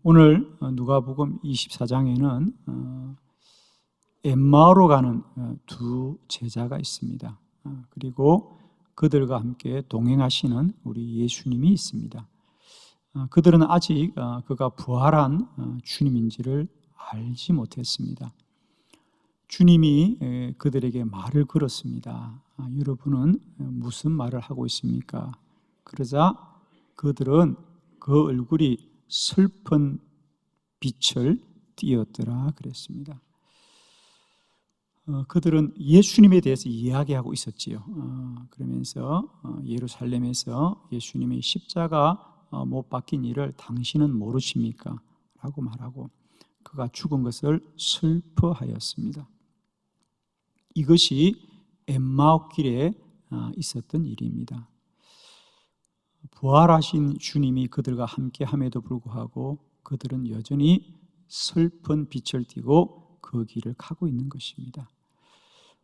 오늘 누가복음 24장에는 엠마오로 가는 두 제자가 있습니다. 그리고 그들과 함께 동행하시는 우리 예수님이 있습니다. 그들은 아직 그가 부활한 주님인지를 알지 못했습니다. 주님이 그들에게 말을 걸었습니다. 여러분은 무슨 말을 하고 있습니까? 그러자 그들은 그 얼굴이 슬픈 빛을 띠었더라 그랬습니다. 그들은 예수님에 대해서 이야기하고 있었지요. 그러면서 예루살렘에서 예수님의 십자가 못 박힌 일을 당신은 모르십니까? 라고 말하고 그가 죽은 것을 슬퍼하였습니다. 이것이 엠마오길에 있었던 일입니다. 부활하신 주님이 그들과 함께함에도 불구하고 그들은 여전히 슬픈 빛을 띠고 그 길을 가고 있는 것입니다.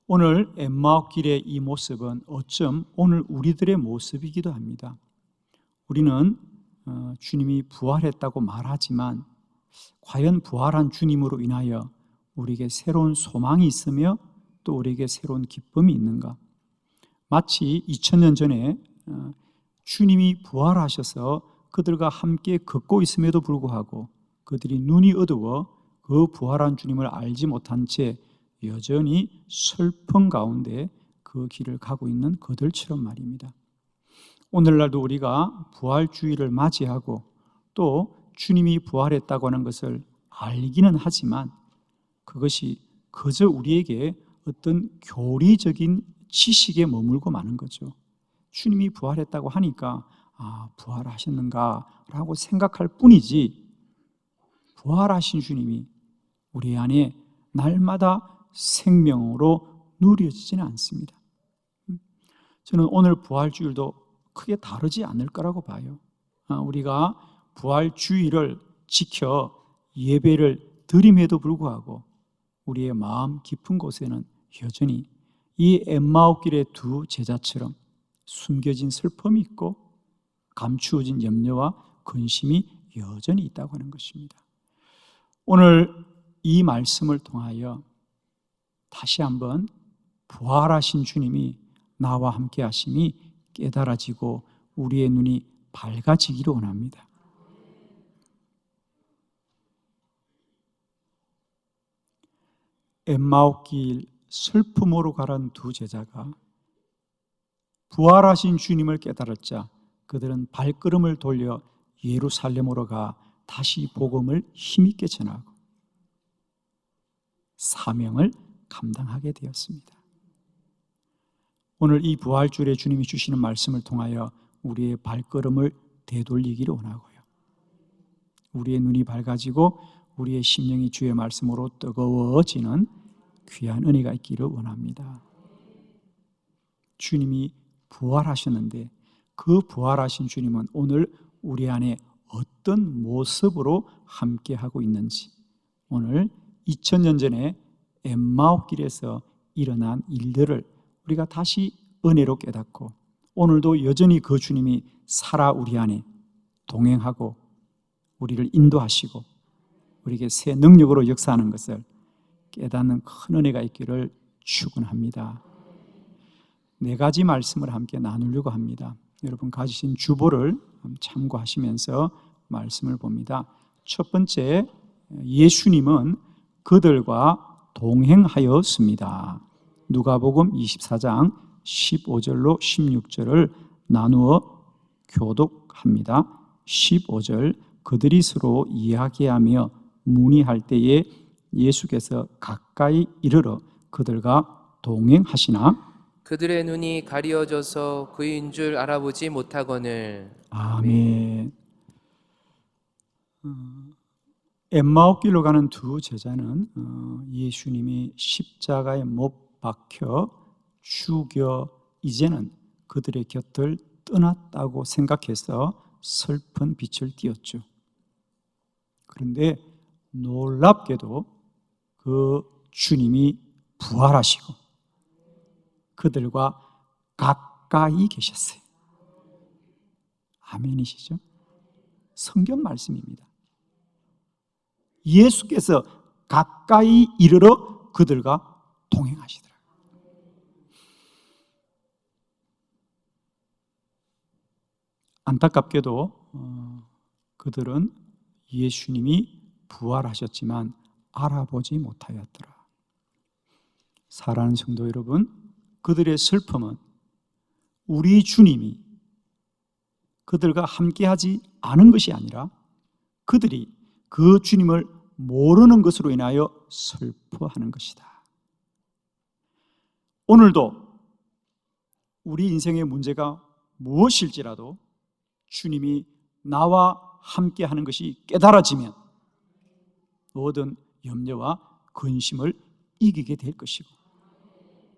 오늘 엠마오길의 이 모습은 어쩜 오늘 우리들의 모습이기도 합니다. 우리는 주님이 부활했다고 말하지만 과연 부활한 주님으로 인하여 우리에게 새로운 소망이 있으며 또 우리에게 새로운 기쁨이 있는가? 마치 2000년 전에 주님이 부활하셔서 그들과 함께 걷고 있음에도 불구하고 그들이 눈이 어두워 그 부활한 주님을 알지 못한 채 여전히 슬픔 가운데 그 길을 가고 있는 그들처럼 말입니다. 오늘날도 우리가 부활주의를 맞이하고 또 주님이 부활했다고 하는 것을 알기는 하지만 그것이 그저 우리에게 어떤 교리적인 지식에 머물고 마는 거죠. 주님이 부활했다고 하니까 부활하셨는가 라고 생각할 뿐이지 부활하신 주님이 우리 안에 날마다 생명으로 누려지지는 않습니다. 저는 오늘 부활주일도 크게 다르지 않을 거라고 봐요. 우리가 부활주의를 지켜 예배를 드림에도 불구하고 우리의 마음 깊은 곳에는 여전히 이 엠마오길의 두 제자처럼 숨겨진 슬픔이 있고 감추어진 염려와 근심이 여전히 있다고 하는 것입니다. 오늘 이 말씀을 통하여 다시 한번 부활하신 주님이 나와 함께 하심이 깨달아지고 우리의 눈이 밝아지기를 원합니다. 엠마오길 슬픔으로 가란 두 제자가 부활하신 주님을 깨달았자 그들은 발걸음을 돌려 예루살렘으로 가 다시 복음을 힘있게 전하고 사명을 감당하게 되었습니다. 오늘 이 부활주일에 주님이 주시는 말씀을 통하여 우리의 발걸음을 되돌리기를 원하고요. 우리의 눈이 밝아지고 우리의 심령이 주의 말씀으로 뜨거워지는 귀한 은혜가 있기를 원합니다. 주님이 부활하셨는데 그 부활하신 주님은 오늘 우리 안에 어떤 모습으로 함께하고 있는지 오늘 2000년 전에 엠마오길에서 일어난 일들을 우리가 다시 은혜로 깨닫고 오늘도 여전히 그 주님이 살아 우리 안에 동행하고 우리를 인도하시고 우리에게 새 능력으로 역사하는 것을 깨닫는 큰 은혜가 있기를 축원합니다. 4가지 말씀을 함께 나누려고 합니다. 여러분 가지신 주보를 참고하시면서 말씀을 봅니다. 첫 번째, 예수님은 그들과 동행하였습니다. 누가복음 24장 15절로 16절을 나누어 교독합니다. 15절, 그들이 서로 이야기하며 문의할 때에 예수께서 가까이 이르러 그들과 동행하시나 그들의 눈이 가리어져서 그인 줄 알아보지 못하거늘. 아멘. 엠마오길로 가는 두 제자는 예수님이 십자가에 못 박혀 죽여 이제는 그들의 곁을 떠났다고 생각해서 슬픈 빛을 띠었죠. 그런데 놀랍게도 그 주님이 부활하시고 그들과 가까이 계셨어요. 아멘이시죠? 성경 말씀입니다. 예수께서 가까이 이르러 그들과 동행하시더라. 안타깝게도 그들은 예수님이 부활하셨지만 알아보지 못하였더라. 사랑하는 성도 여러분, 그들의 슬픔은 우리 주님이 그들과 함께하지 않은 것이 아니라 그들이 그 주님을 모르는 것으로 인하여 슬퍼하는 것이다. 오늘도 우리 인생의 문제가 무엇일지라도 주님이 나와 함께하는 것이 깨달아지면 모든 염려와 근심을 이기게 될 것이고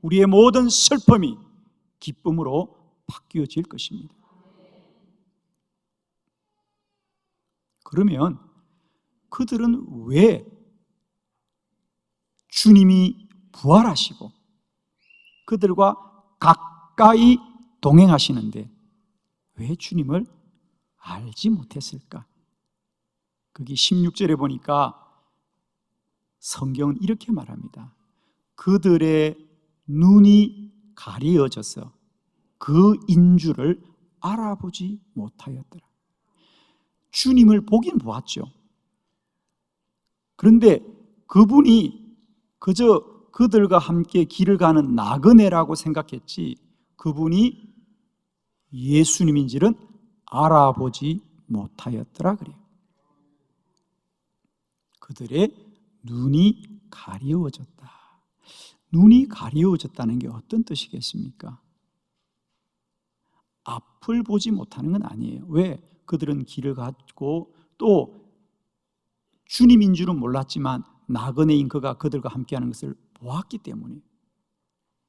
우리의 모든 슬픔이 기쁨으로 바뀌어질 것입니다. 그러면 그들은 왜 주님이 부활하시고 그들과 가까이 동행하시는데 왜 주님을 알지 못했을까? 거기 16절에 보니까 성경은 이렇게 말합니다. 그들의 눈이 가리어져서 그 인주를 알아보지 못하였더라. 주님을 보긴 보았죠. 그런데 그분이 그저 그들과 함께 길을 가는 나그네라고 생각했지 그분이 예수님인지는 알아보지 못하였더라 그래요. 그들의 눈이 가리워졌다. 눈이 가리워졌다는 게 어떤 뜻이겠습니까? 앞을 보지 못하는 건 아니에요. 왜? 그들은 길을 갔고 또 주님인 줄은 몰랐지만 나그네인 그가 그들과 함께하는 것을 보았기 때문에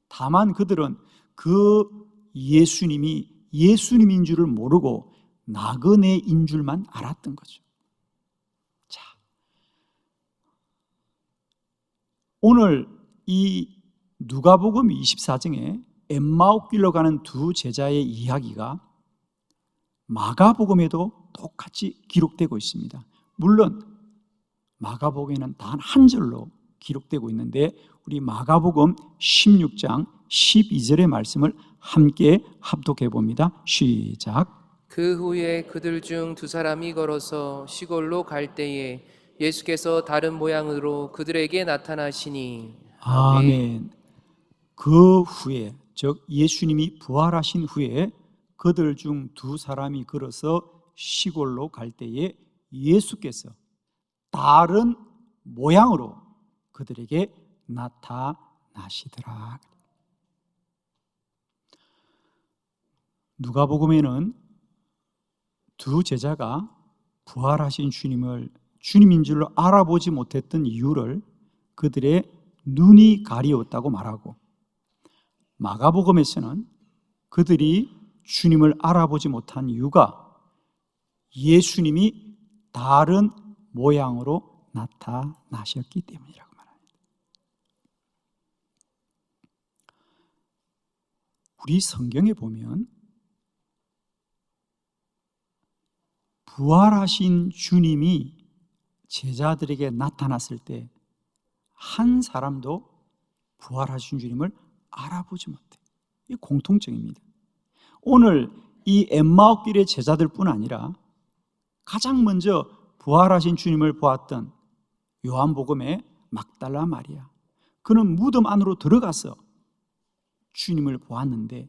다만 그들은 그 예수님이 예수님인 줄을 모르고 나그네인 줄만 알았던 거죠. 자, 오늘 이 누가복음 24장에 엠마오길로 가는 두 제자의 이야기가 마가복음에도 똑같이 기록되고 있습니다. 물론 마가복음에는 단 한 절로 기록되고 있는데 우리 마가복음 16장 12절의 말씀을 함께 합독해 봅니다. 시작. 그 후에 그들 중 두 사람이 걸어서 시골로 갈 때에 예수께서 다른 모양으로 그들에게 나타나시니 아멘. 그 후에 즉 예수님이 부활하신 후에 그들 중 두 사람이 걸어서 시골로 갈 때에 예수께서 다른 모양으로 그들에게 나타나시더라. 누가복음에는 두 제자가 부활하신 주님을 주님인 줄로 알아보지 못했던 이유를 그들의 눈이 가리웠다고 말하고 마가복음에서는 그들이 주님을 알아보지 못한 이유가 예수님이 다른 모양으로 나타나셨기 때문이라고 말합니다. 우리 성경에 보면 부활하신 주님이 제자들에게 나타났을 때 한 사람도 부활하신 주님을 알아보지 못해. 이게 공통점입니다. 오늘 이 엠마오길의 제자들뿐 아니라 가장 먼저 부활하신 주님을 보았던 요한복음의 막달라 마리아, 그는 무덤 안으로 들어가서 주님을 보았는데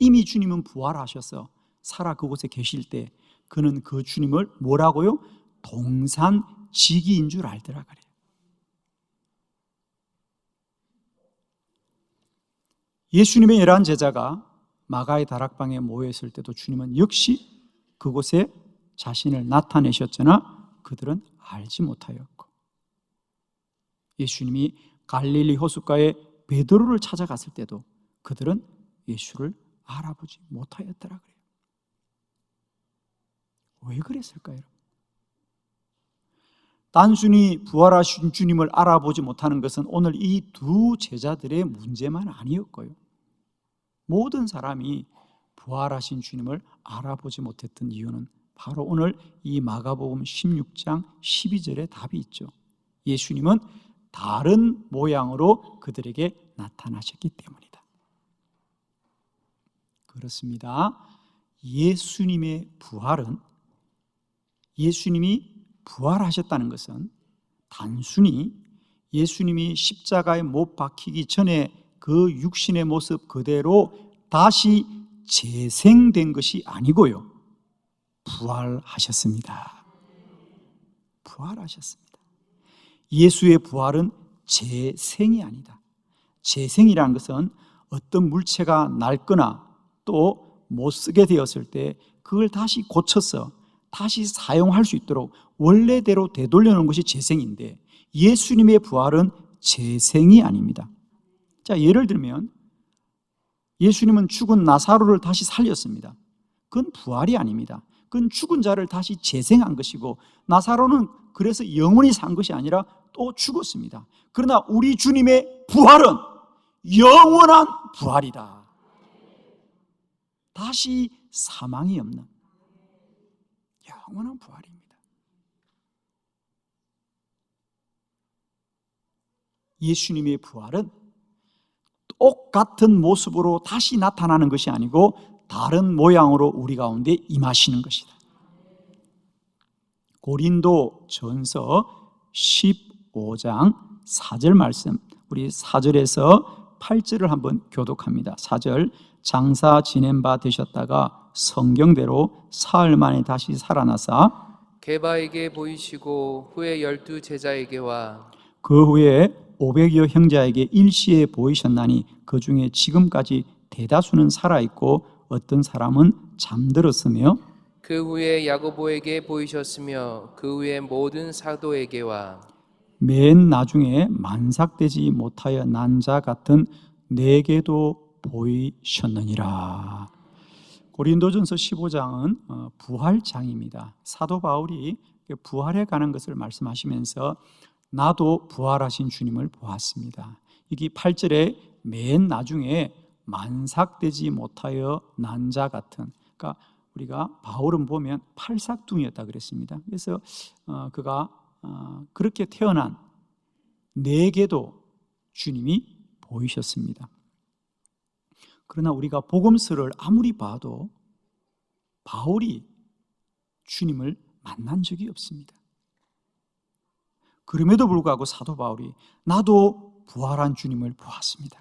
이미 주님은 부활하셔서 살아 그곳에 계실 때 그는 그 주님을 뭐라고요? 동산지기인 줄 알더라 그래요. 예수님의 11 제자가 마가의 다락방에 모여있을 때도 주님은 역시 그곳에 자신을 나타내셨으나 그들은 알지 못하였고 예수님이 갈릴리 호숫가에 베드로를 찾아갔을 때도 그들은 예수를 알아보지 못하였더라 그래요. 왜 그랬을까요? 단순히 부활하신 주님을 알아보지 못하는 것은 오늘 이 두 제자들의 문제만 아니었고요. 모든 사람이 부활하신 주님을 알아보지 못했던 이유는 바로 오늘 이 마가복음 16장 12절에 답이 있죠. 예수님은 다른 모양으로 그들에게 나타나셨기 때문이다. 그렇습니다. 예수님의 부활은, 예수님이 부활하셨다는 것은 단순히 예수님이 십자가에 못 박히기 전에 그 육신의 모습 그대로 다시 재생된 것이 아니고요, 부활하셨습니다. 부활하셨습니다. 예수의 부활은 재생이 아니다. 재생이라는 것은 어떤 물체가 낡거나 또 못 쓰게 되었을 때 그걸 다시 고쳐서 다시 사용할 수 있도록 원래대로 되돌려 놓은 것이 재생인데, 예수님의 부활은 재생이 아닙니다. 자, 예를 들면 예수님은 죽은 나사로를 다시 살렸습니다. 그건 부활이 아닙니다. 그건 죽은 자를 다시 재생한 것이고, 나사로는 그래서 영원히 산 것이 아니라 또 죽었습니다. 그러나 우리 주님의 부활은 영원한 부활이다. 다시 사망이 없는 영원한 부활입니다. 예수님의 부활은 똑같은 모습으로 다시 나타나는 것이 아니고 다른 모양으로 우리 가운데 임하시는 것이다. 고린도 전서 15장 4절 말씀, 우리 4절에서 8절을 한번 교독합니다. 4절, 장사 지낸 바 되셨다가 성경대로 사흘 만에 다시 살아나사 게바에게 보이시고 후에 12 제자에게와 그 후에 500여 형제에게 일시에 보이셨나니 그 중에 지금까지 대다수는 살아있고 어떤 사람은 잠들었으며 그 후에 야고보에게 보이셨으며 그 후에 모든 사도에게와 맨 나중에 만삭되지 못하여 난 자 같은 내게도 보이셨느니라. 고린도전서 15장은 부활장입니다. 사도 바울이 부활해 가는 것을 말씀하시면서 나도 부활하신 주님을 보았습니다. 이게 8절에 맨 나중에 만삭되지 못하여 난 자 같은, 그러니까 우리가 바울은 보면 팔삭둥이였다 그랬습니다. 그래서 그가 그렇게 태어난 내게도 주님이 보이셨습니다. 그러나 우리가 복음서를 아무리 봐도 바울이 주님을 만난 적이 없습니다. 그럼에도 불구하고 사도 바울이 나도 부활한 주님을 보았습니다.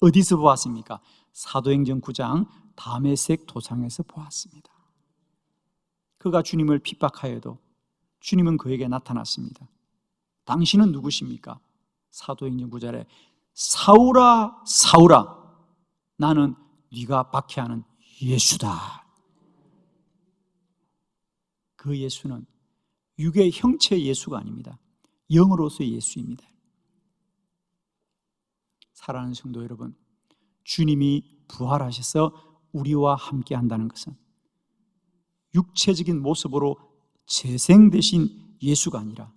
어디서 보았습니까? 사도행전 9장 다메섹 도상에서 보았습니다. 그가 주님을 핍박하여도 주님은 그에게 나타났습니다. 당신은 누구십니까? 사도행전 9절에 사울아 사울아 나는 네가 박해하는 예수다. 그 예수는 육의 형체 예수가 아닙니다. 영으로서의 예수입니다. 사랑하는 성도 여러분, 주님이 부활하셔서 우리와 함께 한다는 것은 육체적인 모습으로 재생되신 예수가 아니라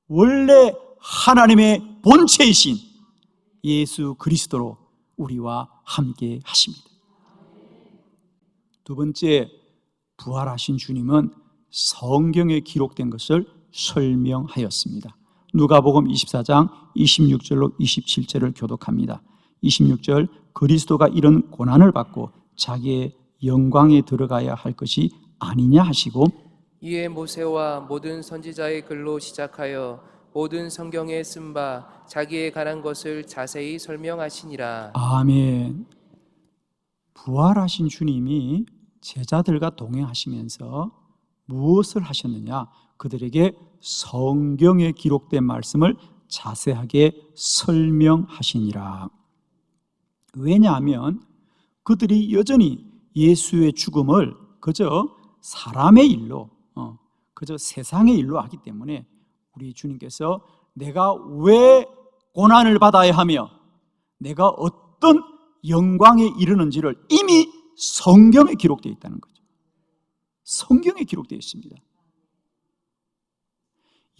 원래 하나님의 본체이신 예수 그리스도로 우리와 함께 하십니다. 두 번째, 부활하신 주님은 성경에 기록된 것을 설명하였습니다. 누가복음 24장 26절로 27절을 교독합니다. 26절, 그리스도가 이런 고난을 받고 자기의 영광에 들어가야 할 것이 아니냐 하시고 이에 모세와 모든 선지자의 글로 시작하여 모든 성경에 쓴 바 자기에 관한 것을 자세히 설명하시니라. 아멘. 부활하신 주님이 제자들과 동행하시면서 무엇을 하셨느냐? 그들에게 성경에 기록된 말씀을 자세하게 설명하시니라. 왜냐하면 그들이 여전히 예수의 죽음을 그저 사람의 일로, 그저 세상의 일로 하기 때문에 우리 주님께서 내가 왜 고난을 받아야 하며 내가 어떤 영광에 이르는지를 이미 성경에 기록되어 있다는 거죠. 성경에 기록되어 있습니다.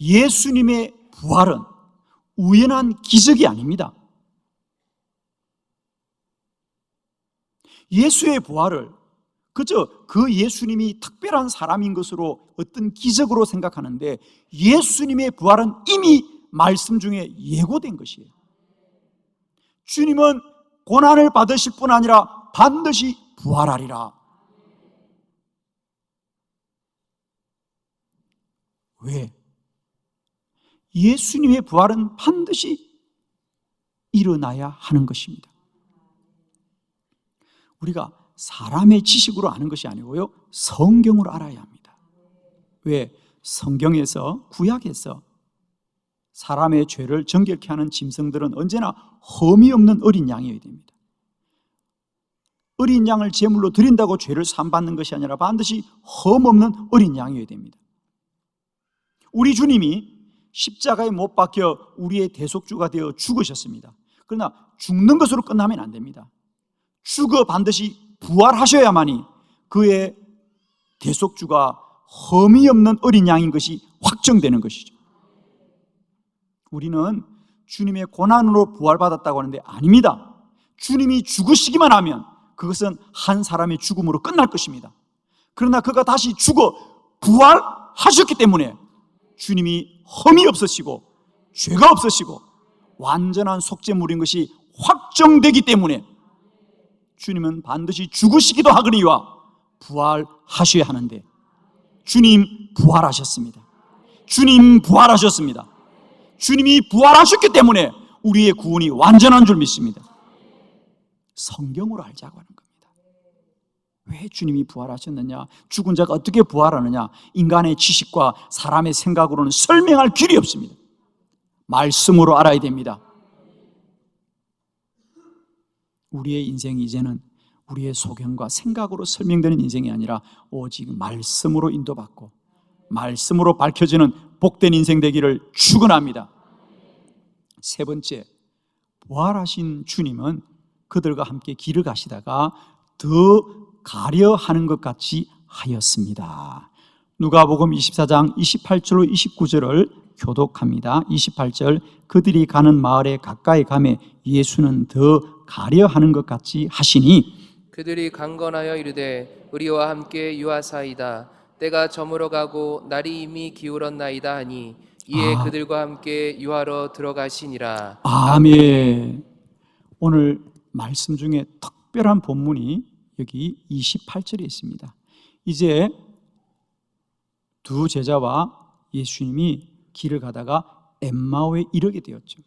예수님의 부활은 우연한 기적이 아닙니다. 예수의 부활을 그저 그 예수님이 특별한 사람인 것으로 어떤 기적으로 생각하는데 예수님의 부활은 이미 말씀 중에 예고된 것이에요. 주님은 고난을 받으실 뿐 아니라 반드시 부활하리라. 왜? 예수님의 부활은 반드시 일어나야 하는 것입니다. 우리가 사람의 지식으로 아는 것이 아니고요, 성경으로 알아야 합니다. 왜? 성경에서, 구약에서 사람의 죄를 정결케 하는 짐승들은 언제나 흠이 없는 어린 양이어야 됩니다. 어린 양을 제물로 드린다고 죄를 사함받는 것이 아니라 반드시 흠 없는 어린 양이어야 됩니다. 우리 주님이 십자가에 못 박혀 우리의 대속주가 되어 죽으셨습니다. 그러나 죽는 것으로 끝나면 안 됩니다. 죽어 반드시 부활하셔야만이 그의 대속주가 흠이 없는 어린 양인 것이 확정되는 것이죠. 우리는 주님의 고난으로 부활받았다고 하는데 아닙니다. 주님이 죽으시기만 하면 그것은 한 사람의 죽음으로 끝날 것입니다. 그러나 그가 다시 죽어 부활하셨기 때문에 주님이 흠이 없으시고 죄가 없으시고 완전한 속죄물인 것이 확정되기 때문에 주님은 반드시 죽으시기도 하거니와 부활하셔야 하는데 주님 부활하셨습니다. 주님 부활하셨습니다. 주님이 부활하셨기 때문에 우리의 구원이 완전한 줄 믿습니다. 성경으로 알자고 하는 겁니다. 왜 주님이 부활하셨느냐? 죽은 자가 어떻게 부활하느냐? 인간의 지식과 사람의 생각으로는 설명할 길이 없습니다. 말씀으로 알아야 됩니다. 우리의 인생이 이제는 우리의 소견과 생각으로 설명되는 인생이 아니라 오직 말씀으로 인도받고 말씀으로 밝혀지는 복된 인생 되기를 축원합니다. 세 번째, 부활하신 주님은 그들과 함께 길을 가시다가 더 가려 하는 것 같이 하였습니다. 누가복음 24장 28절로 29절을 교독합니다. 28절, 그들이 가는 마을에 가까이 가매 예수는 더 가려 하는 것 같이 하시니 그들이 강건하여 이르되 우리와 함께 유하사이다. 때가 저물어 가고 날이 이미 기울었나이다 하니 이에 그들과 함께 유하러 들어가시니라. 아멘. 오늘 말씀 중에 특별한 본문이 여기 28절에 있습니다. 이제 두 제자와 예수님이 길을 가다가 엠마오에 이르게 되었죠.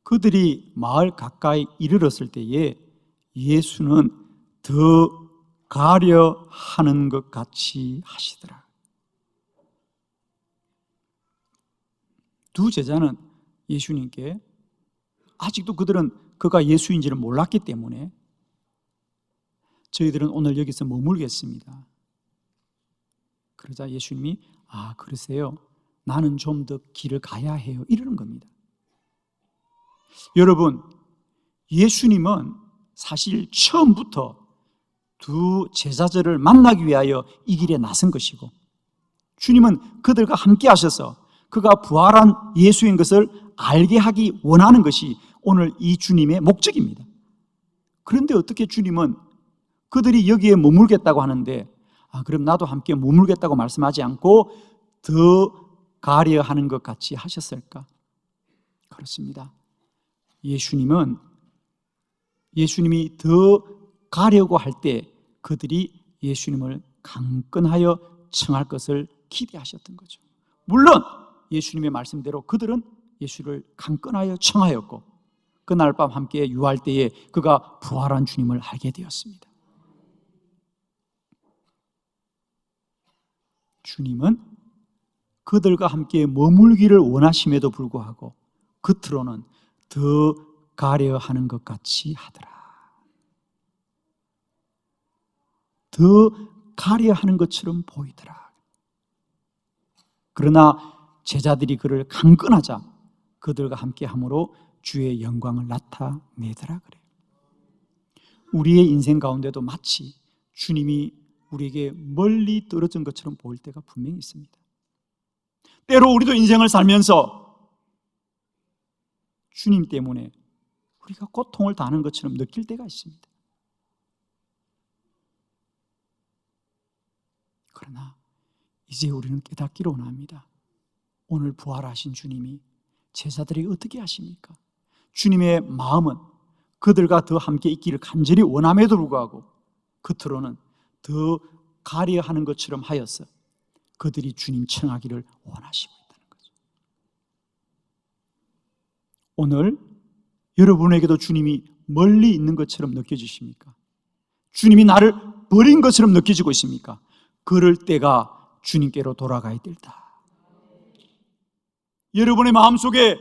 그들이 마을 가까이 이르렀을 때에 예수는 더 가려 하는 것 같이 하시더라. 두 제자는 예수님께 아직도 그들은 그가 예수인지를 몰랐기 때문에 저희들은 오늘 여기서 머물겠습니다. 그러자 예수님이 그러세요. 나는 좀 더 길을 가야 해요. 이러는 겁니다. 여러분, 예수님은 사실 처음부터 두 제자들을 만나기 위하여 이 길에 나선 것이고 주님은 그들과 함께 하셔서 그가 부활한 예수인 것을 알게 하기 원하는 것이 오늘 이 주님의 목적입니다. 그런데 어떻게 주님은 그들이 여기에 머물겠다고 하는데 그럼 나도 함께 머물겠다고 말씀하지 않고 더 가려 하는 것 같이 하셨을까? 그렇습니다. 예수님이 더 가려고 할 때 그들이 예수님을 강건하여 청할 것을 기대하셨던 거죠. 물론 예수님의 말씀대로 그들은 예수를 강건하여 청하였고 그날 밤 함께 유할 때에 그가 부활한 주님을 알게 되었습니다. 주님은 그들과 함께 머물기를 원하심에도 불구하고 겉으로는 더 가려 하는 것 같이 하더라. 더 가려 하는 것처럼 보이더라. 그러나 제자들이 그를 강건하자 그들과 함께 함으로 주의 영광을 나타내더라 그래요. 우리의 인생 가운데도 마치 주님이 우리에게 멀리 떨어진 것처럼 보일 때가 분명히 있습니다. 때로 우리도 인생을 살면서 주님 때문에 우리가 고통을 당하는 것처럼 느낄 때가 있습니다. 그러나 이제 우리는 깨닫기를 원합니다. 오늘 부활하신 주님이 제자들에게 어떻게 하십니까? 주님의 마음은 그들과 더 함께 있기를 간절히 원함에도 불구하고 겉으로는 더 가려 하는 것처럼 하여서 그들이 주님 청하기를 원하시고 있다는 거죠. 오늘 여러분에게도 주님이 멀리 있는 것처럼 느껴지십니까? 주님이 나를 버린 것처럼 느껴지고 있습니까? 그럴 때가 주님께로 돌아가야 될 때. 여러분의 마음속에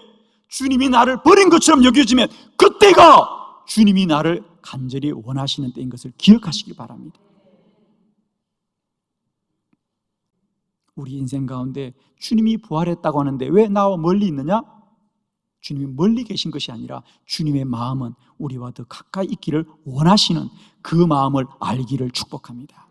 주님이 나를 버린 것처럼 여겨지면 그때가 주님이 나를 간절히 원하시는 때인 것을 기억하시기 바랍니다. 우리 인생 가운데 주님이 부활했다고 하는데 왜 나와 멀리 있느냐? 주님이 멀리 계신 것이 아니라 주님의 마음은 우리와 더 가까이 있기를 원하시는 그 마음을 알기를 축복합니다.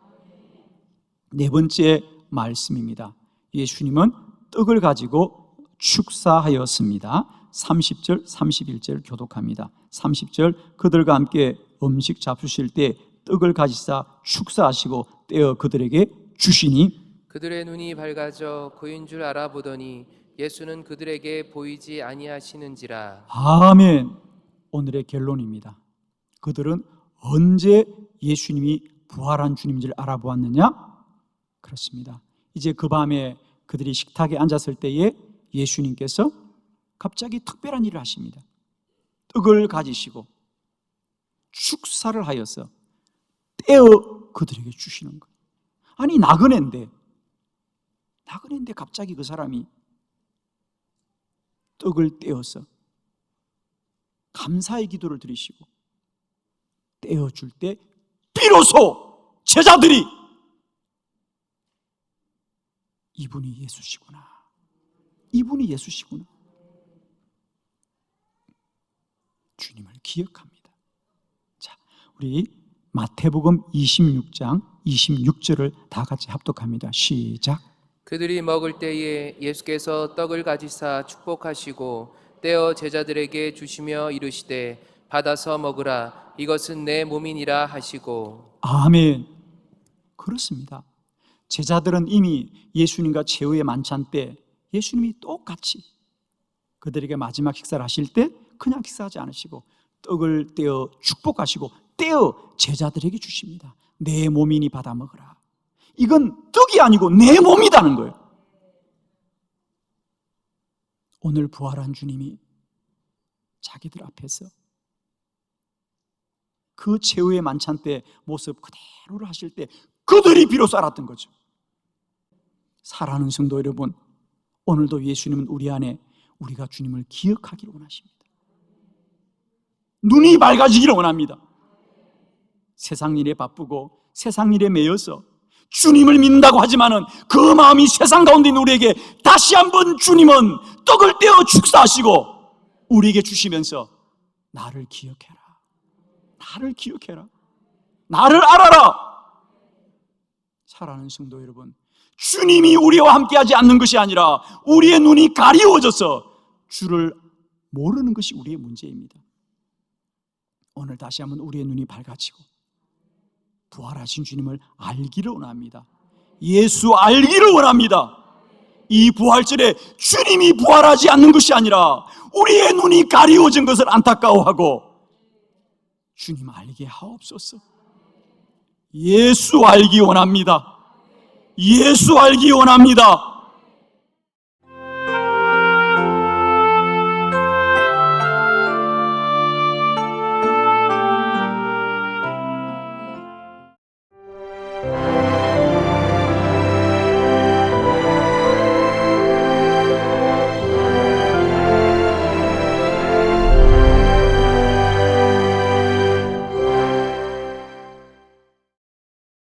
네 번째 말씀입니다. 예수님은 떡을 가지고 축사하였습니다. 30절, 31절 교독합니다. 30절 그들과 함께 음식 잡수실 때 떡을 가지사 축사하시고 떼어 그들에게 주시니 그들의 눈이 밝아져 그인 줄 알아보더니 예수는 그들에게 보이지 아니하시는지라. 아멘. 오늘의 결론입니다. 그들은 언제 예수님이 부활한 주님인 줄 알아보았느냐? 그렇습니다. 이제 그 밤에 그들이 식탁에 앉았을 때에 예수님께서 갑자기 특별한 일을 하십니다. 떡을 가지시고 축사를 하여서 떼어 그들에게 주시는 거예요. 아니 나그네인데 갑자기 그 사람이 떡을 떼어서 감사의 기도를 드리시고 떼어줄 때 비로소 제자들이 이분이 예수시구나. 이분이 예수시구나. 주님을 기억합니다. 자, 우리 마태복음 26장 26절을 다 같이 합독합니다. 시작. 그들이 먹을 때에 예수께서 떡을 가지사 축복하시고 떼어 제자들에게 주시며 이르시되 받아서 먹으라 이것은 내 몸이니라 하시고. 아멘. 그렇습니다. 제자들은 이미 예수님과 최후의 만찬 때 예수님이 똑같이 그들에게 마지막 식사를 하실 때 그냥 식사하지 않으시고 떡을 떼어 축복하시고 떼어 제자들에게 주십니다. 내 몸이니 받아 먹으라. 이건 떡이 아니고 내 몸이라는 거예요. 오늘 부활한 주님이 자기들 앞에서 그 최후의 만찬 때 모습 그대로를 하실 때 그들이 비로소 알았던 거죠. 사랑하는 성도 여러분, 오늘도 예수님은 우리 안에 우리가 주님을 기억하기를 원하십니다. 눈이 밝아지기를 원합니다. 세상 일에 바쁘고 세상 일에 매여서 주님을 믿는다고 하지만은 그 마음이 세상 가운데 있는 우리에게 다시 한번 주님은 떡을 떼어 축사하시고 우리에게 주시면서 나를 기억해라. 나를 기억해라. 나를 알아라. 사랑하는 성도 여러분, 주님이 우리와 함께하지 않는 것이 아니라 우리의 눈이 가리워져서 주를 모르는 것이 우리의 문제입니다. 오늘 다시 한번 우리의 눈이 밝아지고 부활하신 주님을 알기를 원합니다. 예수 알기를 원합니다. 이 부활절에 주님이 부활하지 않는 것이 아니라 우리의 눈이 가리워진 것을 안타까워하고 주님 알게 하옵소서. 예수 알기 원합니다. 예수 알기 원합니다.